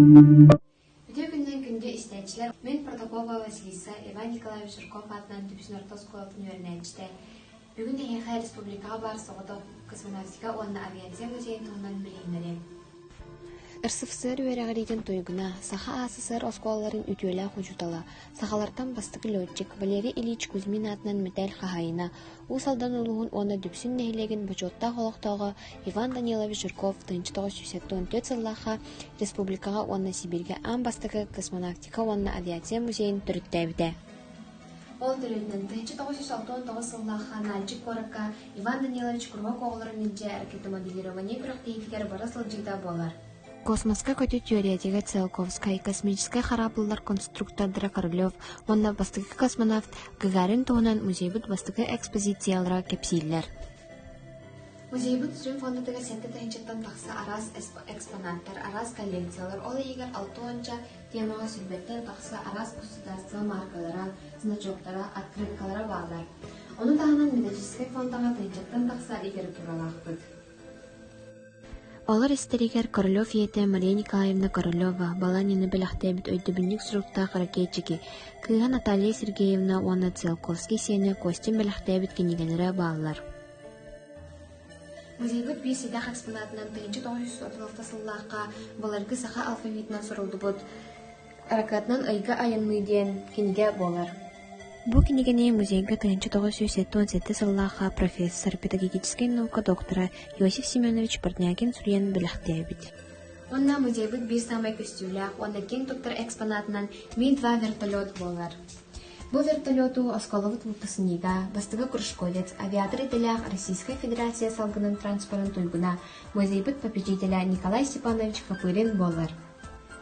Video günden günde istəyicilər, mən Protopova Vasilisa Ivan Nikolaevich Jurkov adından Tüpsün Orta Skolatın öğrenəcdə. Bugün de Yekha Respublikaga bar soğuda kosmonavtika onunla aviasiya müzeyin toğundan bileyinlerim. РСФСР үерәгәриден тойгуна, Саха АССР осколларын үтүелә хужутала. Сахалардан бастыгы летчик Валерий Ильич Кузьмин атынан металл хахайына. У салдан улугун оны дүпсүн нәһилеген бочотта холоктогы Иван Данилович Журков 1974 сыллаха республикага оны Сибирге ан бастыгы космонавтика оны авиация музейин түрүттәбите. Ол түрүннән 1969 сыллаха Нальчик коракка Иван Данилович Курбак оғларын инже әрекеті моделирование күрәктейтігер бара сылжыда болар. Космосқа көтü теоретиге Циолковскай, космическая храплылар конструктордары Королев, онна бастыгы космонавт Гагарин туғынан музейбіт бастыгы экспозициялара кепсиллер. Музейбіт сүрін фондатыға сәнті тайынчаттан тақса араз экспонаттар, араз коллекциялар, ол егер 6-онча темаға сүрбеттен тақса араз государство маркалара, значоктара, открыткалара бағалар. Оны тағынан методический фондаға тайынчаттан тақса егер туралақпыд. Олар истеригер Королев ете Мария Николаевна Королева, Баланины беляхтебит өйдебінник сұрықта қаракетчики, кыға Наталья Сергеевна Уанна Циолковский сені костюм беляхтебит кенегелері бағалар. Музейбіт бей сейдақ экспонатынан 1936 сыллаққа баларғы сақа алфавитынан сұрылды бұд. Аракатынан айға айынмыйден кенеге болар. Бу книганы музейга 1977 сыллаха профессор педагогической наука доктора Иосиф Семенович Портнягин сурьян беляхтебит. Онна музейбит бир самай көстүлях, онна кен доктор экспонатынан Ми-2 вертолет болар. Бу вертолету осколовут вултасынига, бастыгы кружковец, авиатор ителях Российская Федерация салгынын транспорын туйгуна, музейбит попечителя Николай Степанович Капырин болар.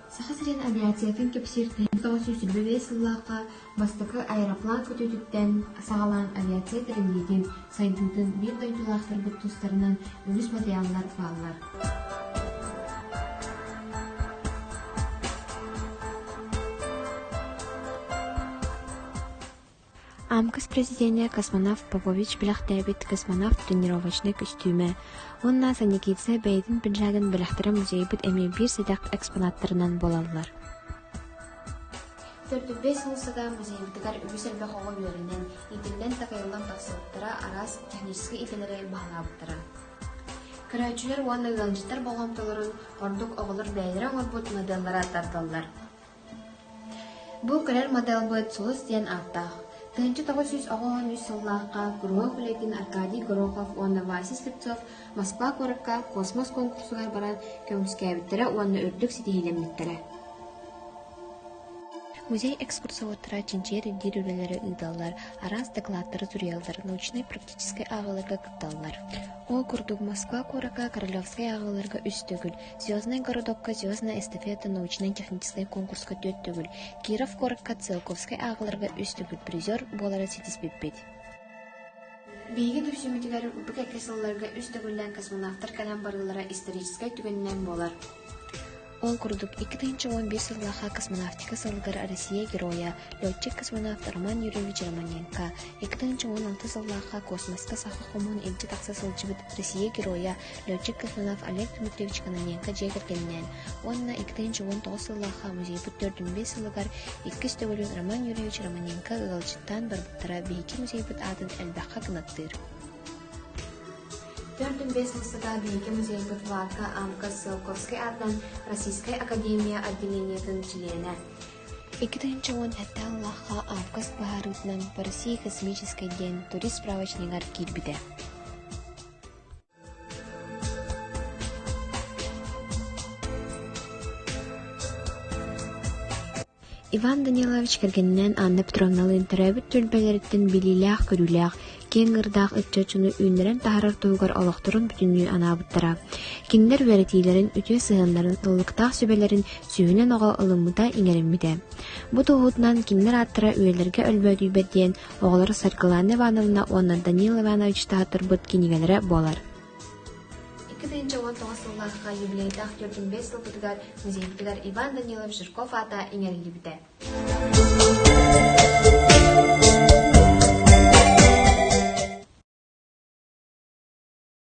Сахасырен авиациятын кепсиртен 1900 сыллаққа бастықы аэроплан көтөтүттен сағалан авиация тіріндеген сайынтын бір дойдулақтыр бұт тұстарынан үліс материаллар фаллар. Амкас президения космонавт Попович беляхтебит космонавт тренировочный костюме. Онна санекитсе бәйдін пиджагын беляхтыра музейбит эми бир седак экспонаттарынан болалар. 45 сылсыға музейбитігер үгісілбі қоғы өрінен итілден тақайылдан тақсылыптыра арас технический итілері бағалабыттыра. Күрәчілер уанны ғалжыттар болғамтыларын ордық оғылыр бәйдірен орбут моделлара тарталар. Бұл көрер модель бұд сұлыс ден аттақ. 1993 сыллаққа Гуров білетін Аркадий Горохов, онна Василий Слепцов, Москва корыққа космос конкурсуғар баран көміскәбіттері онна үрдік сетейлеметтері. Музей экскурсоводтара чинчери дирюлелері ыдалар, арас докладтары зурелдар, научной-практической ағыларға кытталар. О курдук Москва корыка Королевской ағыларға үстігіл, Звездный городокка Звездная эстафета научно-технической конкурска төттігіл, Киров корыка Циолковской ағыларға үстігіл призер болары сетиспеппет. Бейгі дүпсүмітігер бүк әкесілларға үстігілден космонавтар кәлем барылары историческай түгеннен болар. Ол курдук 2011 сыллаха космонавтика сылгар Россия героя, летчик-космонавт Роман Юрьевич Романенко, 2016 сыллаха космоска саха хомун илчи такса сылчыбыт Россия героя, летчик-космонавт Олег Дмитриевич Кононенко жегергеннен. Онна 2019 сыллаха музейбут 4-5 сылгар 2 төгөлүн Роман Юрьевич Романенко ылчыттан барбыттара бейки музейбут атын әлбаққа кынаттыр. 4-5 сылсыға бейгі музейбіт варка Амкас Циолковский атынан Российская Академия отделениятын члены. 2010 хәтта Аллахқа Амкас бахарытынан по России космический день турист справочныгар кирбиде. Иван Данилович кергеннен Анна Петровналын төрәбіт түрбәлеріттен билилях көрүлях, кен ырдақ ытчачыны үйнерен тахарар туғар олықтырын бүтінні анабыттара. Кендер вәретейлерін үте сығынларын ыллықтақ сөбелерін сүйінен оға ылымыда иңерімміде. Бұ тұғытынан кендер аттыра үйелерге өлбөді бәдден оғылары Саркылан Ивановна онна Данил Иванович тағытыр бұд кенегелері болар. 2019 сыллаққа юбилейдақ 4-5 сыл бұтығар музейбітігер Иван Данилович Журков ата иңерілі біді.